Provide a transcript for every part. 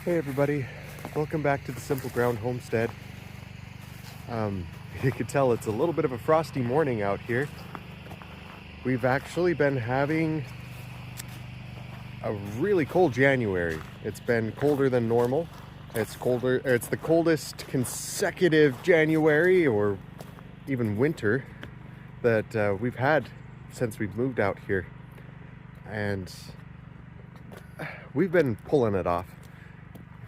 Hey everybody, welcome back to the Simple Ground Homestead. You can tell it's a little bit of a frosty morning out here. We've actually been having a really cold January. It's been colder than normal. It's the coldest consecutive January or even winter that we've had since we've moved out here. And we've been pulling it off.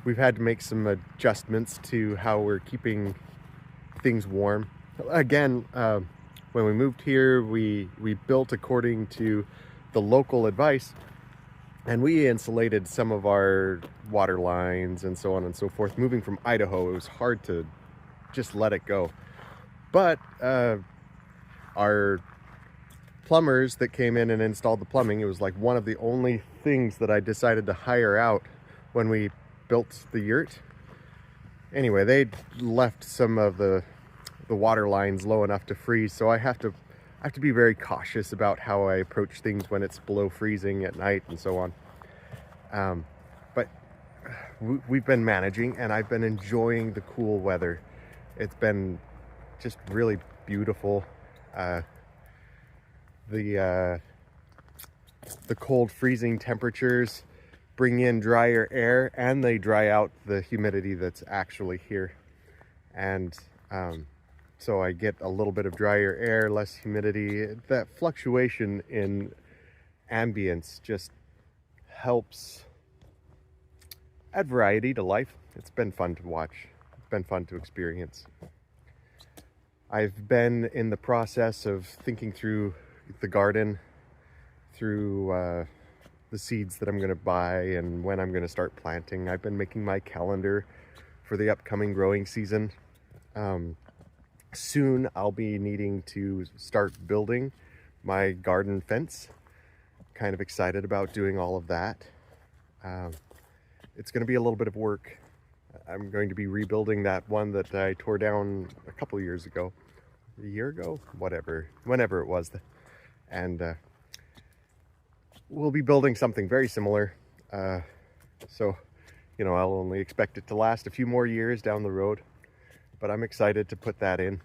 We've had to make some adjustments to how we're keeping things warm. Again, when we moved here, we built according to the local advice, and we insulated some of our water lines and so on and so forth. Moving from Idaho, it was hard to just let it go. But our plumbers that came in and installed the plumbing, it was like one of the only things that I decided to hire out when we built the yurt. Anyway, they left some of the water lines low enough to freeze, so I have to be very cautious about how I approach things when it's below freezing at night and so on. But we've been managing, and I've been enjoying the cool weather. It's been just really beautiful. The cold freezing temperatures bring in drier air, and they dry out the humidity that's actually here. And so I get a little bit of drier air, less humidity. That fluctuation in ambience just helps add variety to life. It's been fun to watch. It's been fun to experience. I've been in the process of thinking through the garden, through the seeds that I'm going to buy and when I'm going to start planting. I've been making my calendar for the upcoming growing season. Soon I'll be needing to start building my garden fence. Kind of excited about doing all of that. It's going to be a little bit of work. I'm going to be rebuilding that one that I tore down a couple years ago. A year ago? Whenever it was. And we'll be building something very similar. So, I'll only expect it to last a few more years down the road, but I'm excited to put that in.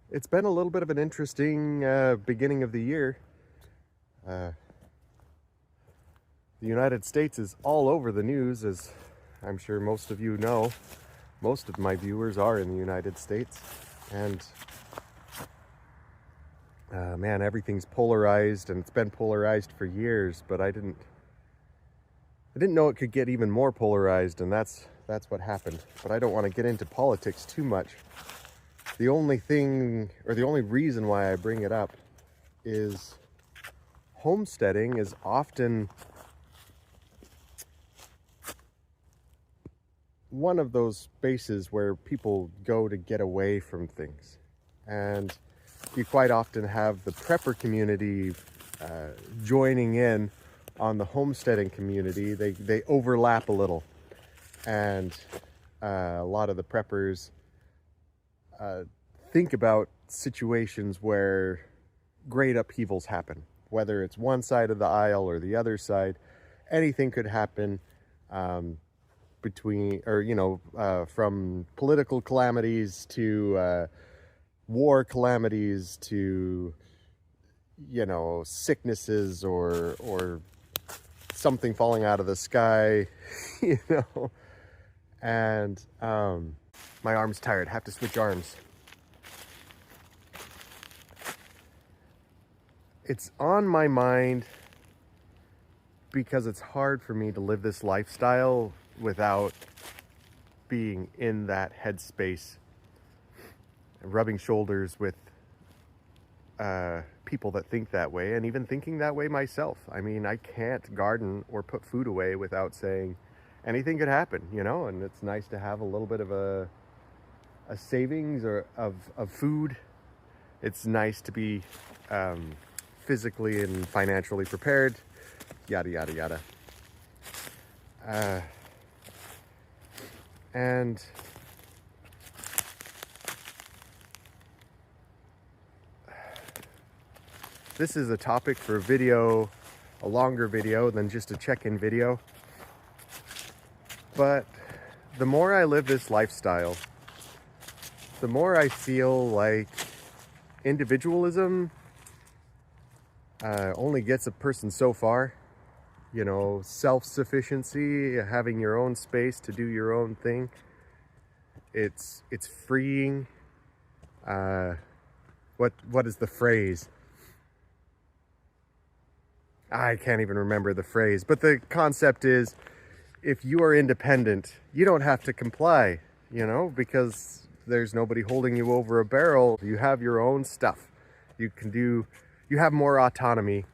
It's been a little bit of an interesting beginning of the year. The United States is all over the news, as I'm sure most of you know. Most of my viewers are in the United States, and man, everything's polarized, and it's been polarized for years, but I didn't know it could get even more polarized, and that's what happened. But I don't want to get into politics too much. The only thing, or the only reason why I bring it up, is homesteading is often one of those spaces where people go to get away from things. And you quite often have the prepper community joining in on the homesteading community. They overlap a little, and a lot of the preppers think about situations where great upheavals happen, whether it's one side of the aisle or the other side. Anything could happen from political calamities to war calamities to sicknesses or something falling out of the sky. And my arm's tired, have to switch arms. It's on my mind because it's hard for me to live this lifestyle without being in that headspace, rubbing shoulders with people that think that way, and even thinking that way myself. I mean, I can't garden or put food away without saying anything could happen, and it's nice to have a little bit of a savings of food. It's nice to be physically and financially prepared, yada yada yada. And this is a topic for a video a longer video than just a check-in video. But the more I live this lifestyle, the more I feel like individualism only gets a person so far. You know, self-sufficiency, having your own space to do your own thing. It's freeing. What is the phrase? I can't even remember the phrase, but the concept is, if you are independent, you don't have to comply, you know, because there's nobody holding you over a barrel. You have your own stuff. You have more autonomy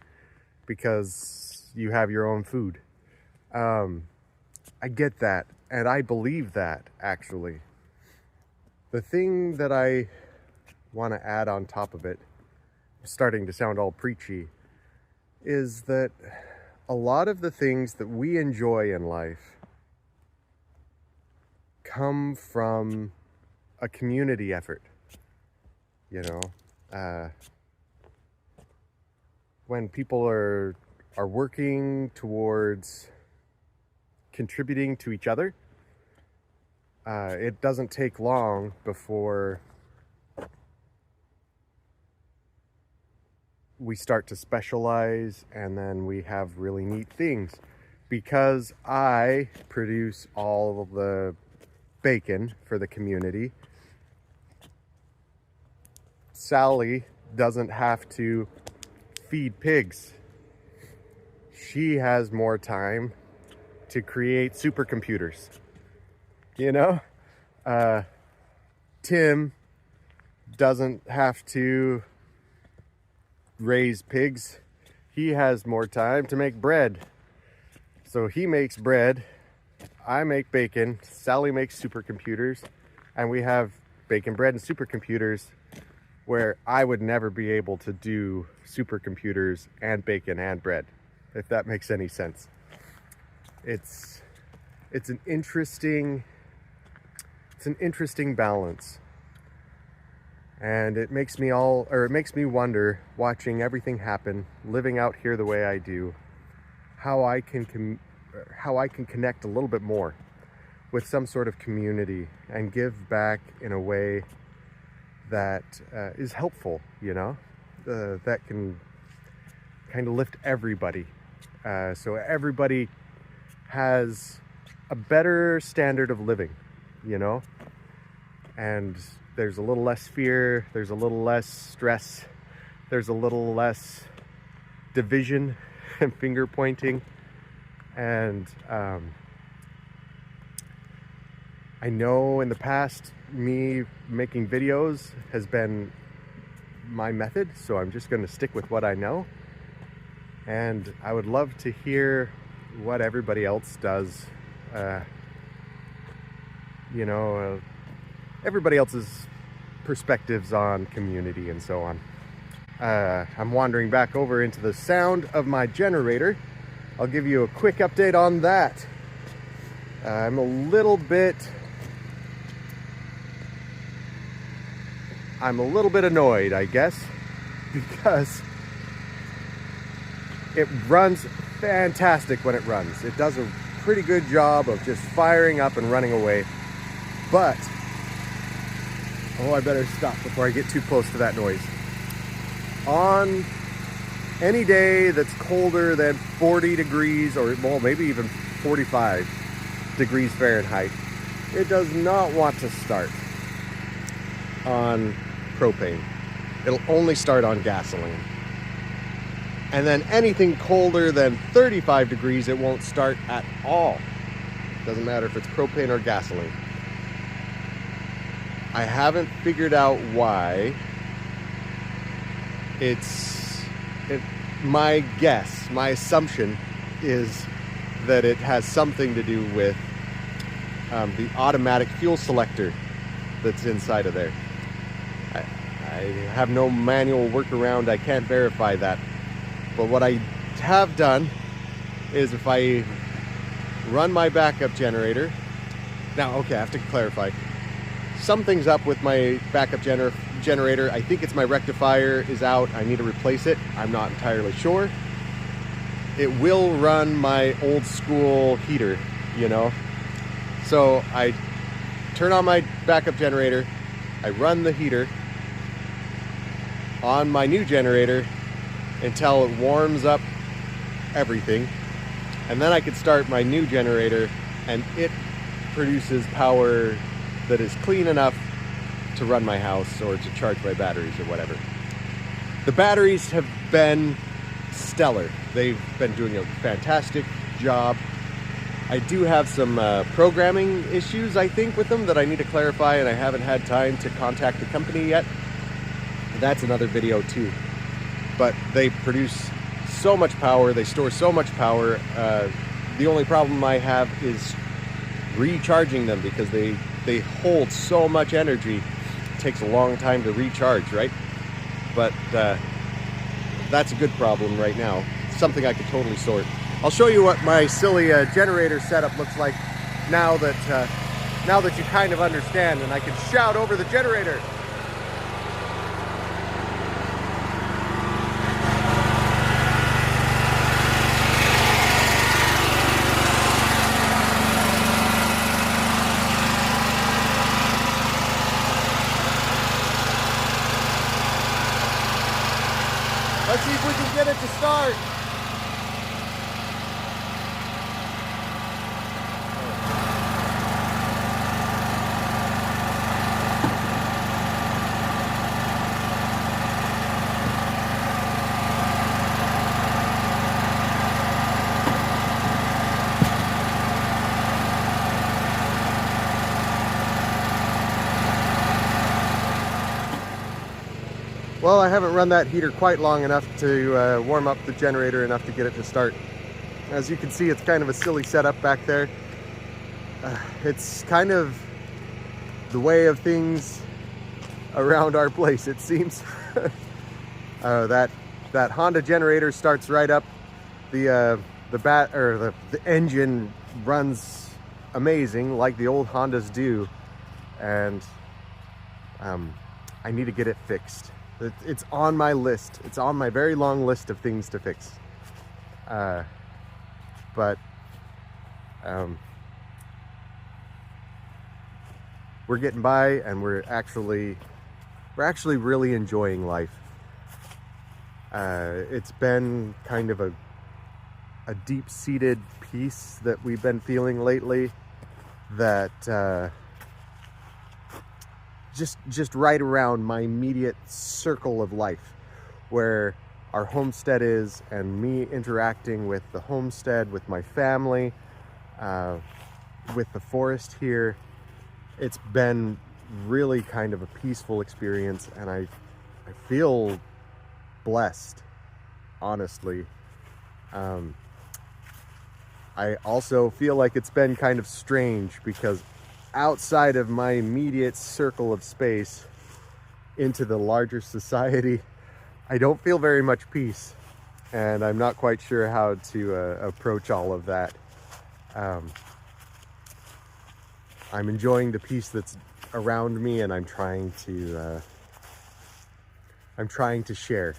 because you have your own food. I get that, and I believe that, actually. The thing that I want to add on top of it, starting to sound all preachy, is that a lot of the things that we enjoy in life come from a community effort. You know, when people are working towards contributing to each other, it doesn't take long before we start to specialize, and then we have really neat things. Because I produce all of the bacon for the community, Sally doesn't have to feed pigs. She has more time to create supercomputers. You know? Tim doesn't have to raise pigs. He has more time to make bread. So he makes bread, I make bacon, Sally makes supercomputers, and we have bacon, bread, and supercomputers, where I would never be able to do supercomputers and bacon and bread, if that makes any sense. It's an interesting balance. And it makes me wonder, watching everything happen, living out here the way I do, how I can connect a little bit more with some sort of community and give back in a way that is helpful, you know, that can kind of lift everybody. So everybody has a better standard of living, you know, and there's a little less fear, there's a little less stress, there's a little less division and finger pointing. And I know in the past, me making videos has been my method, so I'm just going to stick with what I know. And I would love to hear what everybody else does, you know, everybody else's perspectives on community and so on. I'm wandering back over into the sound of my generator. I'll give you a quick update on that. I'm a little bit annoyed, I guess, because it runs fantastic when it runs. It does a pretty good job of just firing up and running away. But, oh, I better stop before I get too close to that noise. On any day that's colder than 40 degrees, or well, maybe even 45 degrees Fahrenheit, it does not want to start on propane. It'll only start on gasoline. And then anything colder than 35 degrees, it won't start at all. Doesn't matter if it's propane or gasoline. I haven't figured out why. My guess, my assumption is that it has something to do with the automatic fuel selector that's inside of there. I have no manual workaround. I can't verify that. But what I have done is, if I run my backup generator, now, okay, I have to clarify. Something's up with my backup generator. I think it's my rectifier is out. I need to replace it. I'm not entirely sure. it will run my old school heater, you know. So I turn on my backup generator, I run the heater on my new generator until it warms up everything, and then I could start my new generator and it produces power that is clean enough to run my house or to charge my batteries or whatever. The batteries have been stellar. They've been doing a fantastic job. I do have some programming issues, I think, with them that I need to clarify, and I haven't had time to contact the company yet. That's another video too. But they produce so much power, they store so much power. The only problem I have is recharging them because they hold so much energy. It takes a long time to recharge, right? But that's a good problem right now. Something I could totally sort. I'll show you what my silly generator setup looks like now that you kind of understand, and I can shout over the generator. Let's see if we can get it to start. Well, I haven't run that heater quite long enough to warm up the generator enough to get it to start. As you can see, it's kind of a silly setup back there. It's kind of the way of things around our place, it seems. That Honda generator starts right up. The engine runs amazing, like the old Hondas do, and I need to get it fixed. It's on my list. It's on my very long list of things to fix. But we're getting by, and we're actually really enjoying life. It's been kind of a deep-seated peace that we've been feeling lately, that just right around my immediate circle of life, where our homestead is, and me interacting with the homestead, with my family, with the forest here. It's been really kind of a peaceful experience, and I feel blessed, honestly. I also feel like it's been kind of strange because outside of my immediate circle of space into the larger society, I don't feel very much peace, and I'm not quite sure how to approach all of that. I'm enjoying the peace that's around me, and I'm trying to share.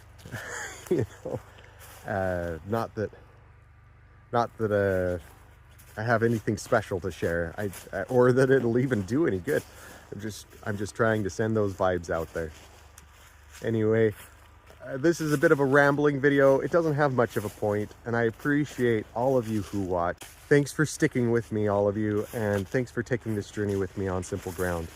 You know, not that I have anything special to share, or that it'll even do any good. I'm just trying to send those vibes out there. Anyway, this is a bit of a rambling video. It doesn't have much of a point, and I appreciate all of you who watch. Thanks for sticking with me, all of you, and thanks for taking this journey with me on Simple Ground.